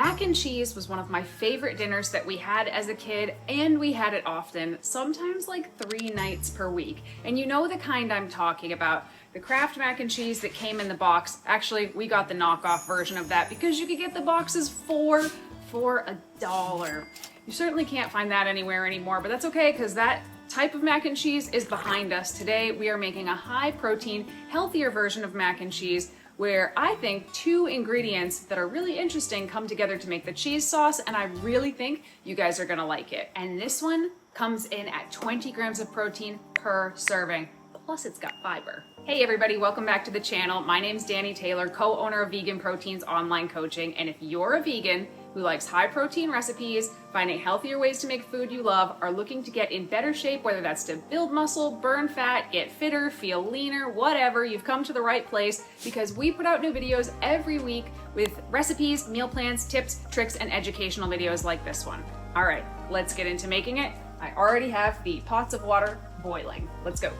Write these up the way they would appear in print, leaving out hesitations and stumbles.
Mac and cheese was one of my favorite dinners that we had as a kid, and we had it often, sometimes like 3 nights per week. And you know the kind I'm talking about. The Kraft mac and cheese that came in the box. Actually, we got the knockoff version of that because you could get the boxes for $1. You certainly can't find that anywhere anymore, but that's okay because that type of mac and cheese is behind us. Today we are making a high protein, healthier version of mac and cheese where I think 2 ingredients that are really interesting come together to make the cheese sauce, and I really think you guys are gonna like it. And this one comes in at 20 grams of protein per serving. Plus it's got fiber. Hey everybody, welcome back to the channel. My name's Danny Taylor, co-owner of VeganProteins online coaching. And if you're a vegan who likes high protein recipes, finding healthier ways to make food you love, are looking to get in better shape, whether that's to build muscle, burn fat, get fitter, feel leaner, whatever, you've come to the right place because we put out new videos every week with recipes, meal plans, tips, tricks, and educational videos like this one. All right, let's get into making it. I already have the pots of water boiling. Let's go.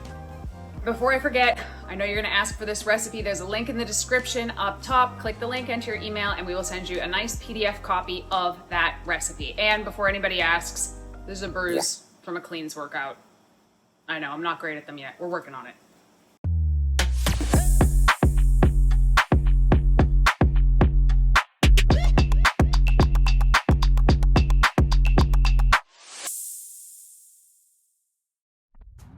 Before I forget, I know you're gonna ask for this recipe. There's a link in the description up top. Click the link, enter your email, and we will send you a nice PDF copy of that recipe. And before anybody asks, this is a bruise from a cleans workout. I know, I'm not great at them yet. We're working on it.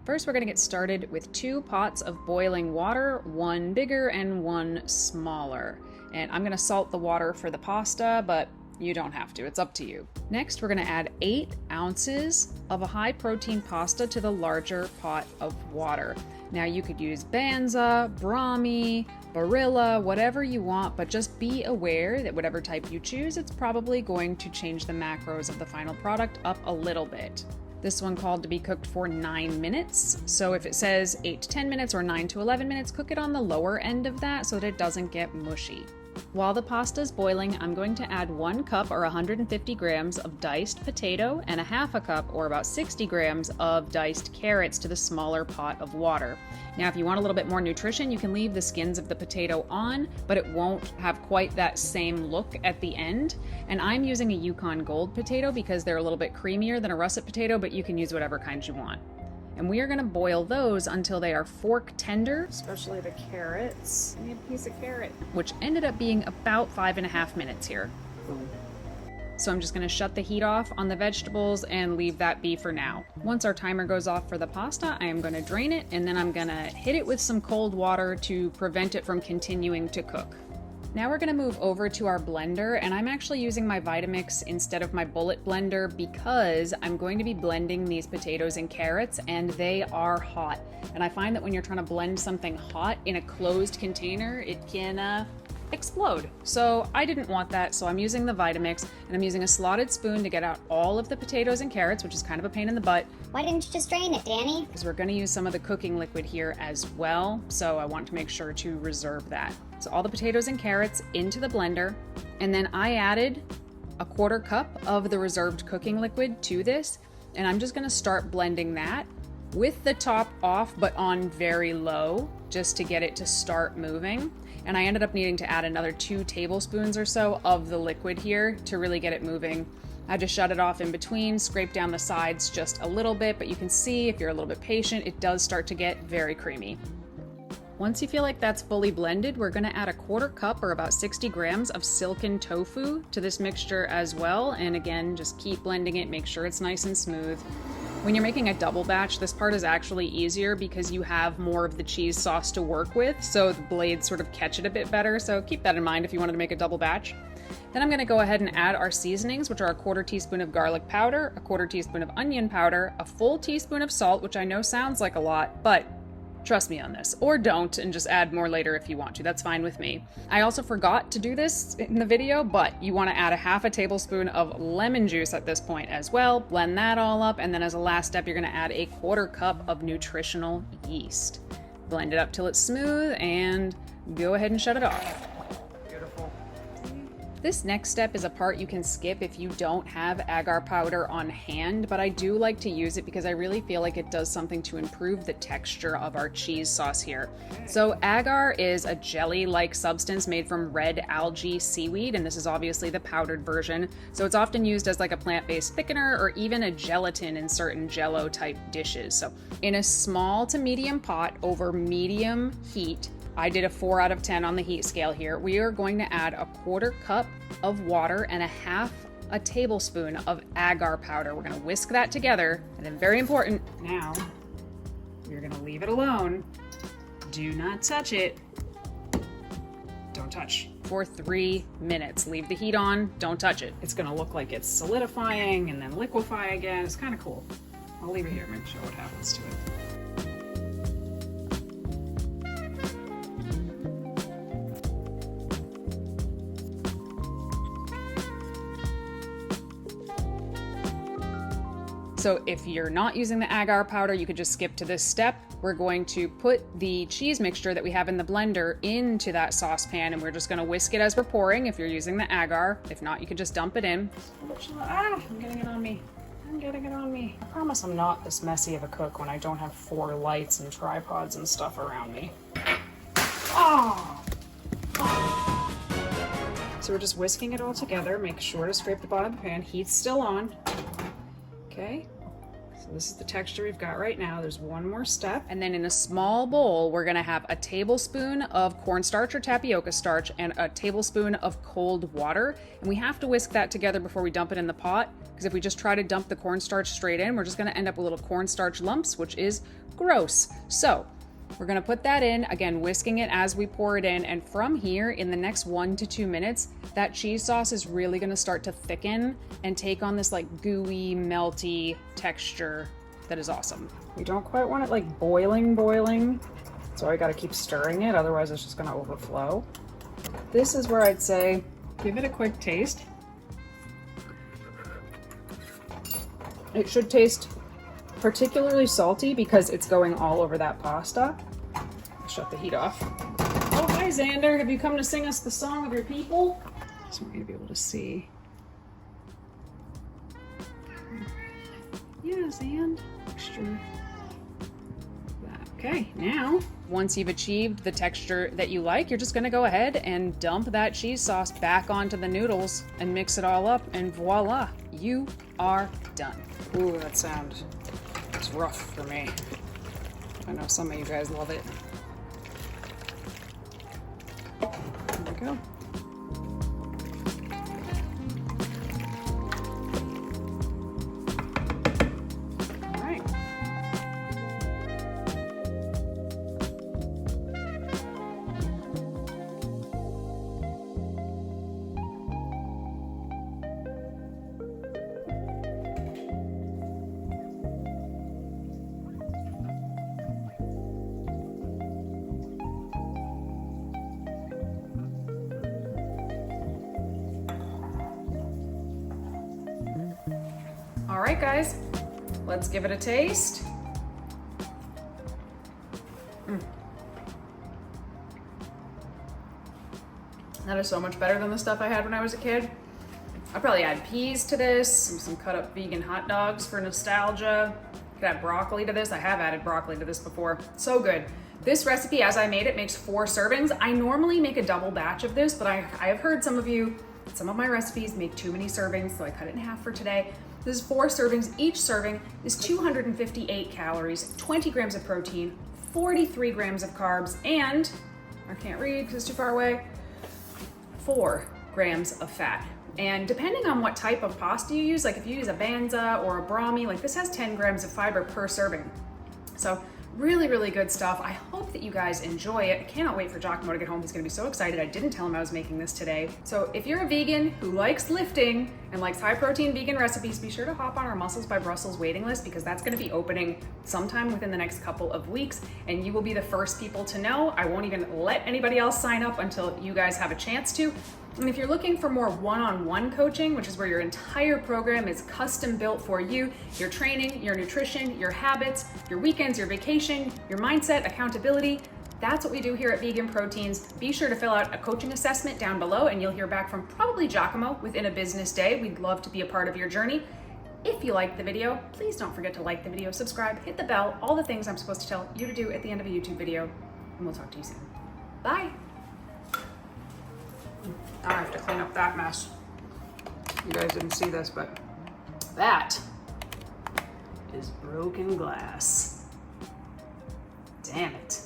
First, we're gonna get started with 2 pots of boiling water, 1 bigger and 1 smaller. And I'm gonna salt the water for the pasta, but you don't have to, it's up to you. Next, we're gonna add 8 ounces of a high protein pasta to the larger pot of water. Now you could use Banza, Brahmi, Barilla, whatever you want, but just be aware that whatever type you choose, it's probably going to change the macros of the final product up a little bit. This one called to be cooked for 9 minutes. So if it says 8 to 10 minutes or 9 to 11 minutes, cook it on the lower end of that so that it doesn't get mushy. While the pasta is boiling, I'm going to add 1 cup or 150 grams of diced potato and a half a cup or about 60 grams of diced carrots to the smaller pot of water. Now, if you want a little bit more nutrition, you can leave the skins of the potato on, but it won't have quite that same look at the end. And I'm using a Yukon Gold potato because they're a little bit creamier than a russet potato, but you can use whatever kind you want. And we are gonna boil those until they are fork tender, especially the carrots. I need a piece of carrot, which ended up being about 5.5 minutes here. So I'm just gonna shut the heat off on the vegetables and leave that be for now. Once our timer goes off for the pasta, I am gonna drain it and then I'm gonna hit it with some cold water to prevent it from continuing to cook. Now we're gonna move over to our blender, and I'm actually using my Vitamix instead of my bullet blender because I'm going to be blending these potatoes and carrots, and they are hot. And I find that when you're trying to blend something hot in a closed container, it can explode. So I didn't want that, so I'm using the Vitamix, and I'm using a slotted spoon to get out all of the potatoes and carrots, which is kind of a pain in the butt. Why didn't you just drain it, Danny? Because we're gonna use some of the cooking liquid here as well, so I want to make sure to reserve that. So all the potatoes and carrots into the blender, and then I added a 1/4 cup of the reserved cooking liquid to this, and I'm just gonna start blending that with the top off but on very low, just to get it to start moving. And I ended up needing to add another 2 tablespoons or so of the liquid here to really get it moving. I just shut it off in between, scrape down the sides just a little bit, but you can see if you're a little bit patient, it does start to get very creamy. Once you feel like that's fully blended, we're gonna add a 1/4 cup or about 60 grams of silken tofu to this mixture as well. And again, just keep blending it, make sure it's nice and smooth. When you're making a double batch, this part is actually easier because you have more of the cheese sauce to work with, so the blades sort of catch it a bit better. So keep that in mind if you wanted to make a double batch. Then I'm gonna go ahead and add our seasonings, which are a 1/4 teaspoon of garlic powder, a 1/4 teaspoon of onion powder, a full teaspoon of salt, which I know sounds like a lot, but trust me on this, or don't, and just add more later if you want to. That's fine with me. I also forgot to do this in the video, but you want to add a 1/2 tablespoon of lemon juice at this point as well. Blend that all up, and then as a last step, you're going to add a 1/4 cup of nutritional yeast. Blend it up till it's smooth, and go ahead and shut it off. Beautiful. This next step is a part you can skip if you don't have agar powder on hand, but I do like to use it because I really feel like it does something to improve the texture of our cheese sauce here. So agar is a jelly-like substance made from red algae seaweed, and this is obviously the powdered version. So it's often used as like a plant-based thickener or even a gelatin in certain jello type dishes. So in a small to medium pot over medium heat, I did a 4 out of 10 on the heat scale here. We are going to add a 1/4 cup of water and 1/2 tablespoon of agar powder. We're gonna whisk that together, and then very important, now you're gonna leave it alone. Do not touch it. Don't touch. For 3 minutes. Leave the heat on, don't touch it. It's gonna look like it's solidifying and then liquefy again. It's kind of cool. I'll leave it here, make sure what happens to it. So if you're not using the agar powder, you could just skip to this step. We're going to put the cheese mixture that we have in the blender into that saucepan, and we're just gonna whisk it as we're pouring if you're using the agar. If not, you could just dump it in. Ah, I'm getting it on me. I'm getting it on me. I promise I'm not this messy of a cook when I don't have 4 lights and tripods and stuff around me. Oh. So we're just whisking it all together. Make sure to scrape the bottom of the pan. Heat's still on. Okay, so this is the texture we've got right now. There's one more step. And then in a small bowl, we're gonna have a tablespoon of cornstarch or tapioca starch and a tablespoon of cold water. And we have to whisk that together before we dump it in the pot, because if we just try to dump the cornstarch straight in, we're just gonna end up with little cornstarch lumps, which is gross. So we're gonna put that in, again, whisking it as we pour it in, and from here, in the next 1 to 2 minutes, that cheese sauce is really gonna start to thicken and take on this like gooey, melty texture that is awesome. We don't quite want it like boiling, so I gotta keep stirring it, otherwise it's just gonna overflow. This is where I'd say, give it a quick taste. It should taste particularly salty because it's going all over that pasta. Shut the heat off. Oh, hi Xander, have you come to sing us the song of your people? So we're gonna be able to see. Yeah, Xand, texture. Okay, now, once you've achieved the texture that you like, you're just gonna go ahead and dump that cheese sauce back onto the noodles and mix it all up, and voila, you are done. Ooh, that sound is rough for me. I know some of you guys love it. There we go. All right. All right, guys, let's give it a taste. That is so much better than the stuff I had when I was a kid. I'd probably add peas to this, some cut up vegan hot dogs for nostalgia. Could add broccoli to this. I have added broccoli to this before. So good. This recipe, as I made it, makes 4 servings. I normally make a double batch of this, but I have heard some of my recipes make too many servings, so I cut it in half for today. This is 4 servings. Each serving is 258 calories, 20 grams of protein, 43 grams of carbs, and, I can't read because it's too far away, 4 grams of fat. And depending on what type of pasta you use, like if you use a banza or a brahmi, like this has 10 grams of fiber per serving. So really, really good stuff. I hope that you guys enjoy it. I cannot wait for 𝐵𝐿𝐿 to get home. He's gonna be so excited. I didn't tell him I was making this today. So if you're a vegan who likes lifting and likes high protein vegan recipes, be sure to hop on our Muscles by Brussels waiting list, because that's gonna be opening sometime within the next couple of weeks, and you will be the first people to know. I won't even let anybody else sign up until you guys have a chance to. And if you're looking for more one-on-one coaching, which is where your entire program is custom built for you, your training, your nutrition, your habits, your weekends, your vacation, your mindset, accountability, That's what we do here at Vegan Proteins. Be sure to fill out a coaching assessment down below and you'll hear back from probably 𝐬𝐿𝐵𝐿 within a business day. We'd love to be a part of your journey. If you liked the video, please don't forget to like the video, subscribe, hit the bell, all the things I'm supposed to tell you to do at the end of a YouTube video, and we'll talk to you soon. Bye. Now I have to clean up that mess. You guys didn't see this, but that is broken glass. Damn it.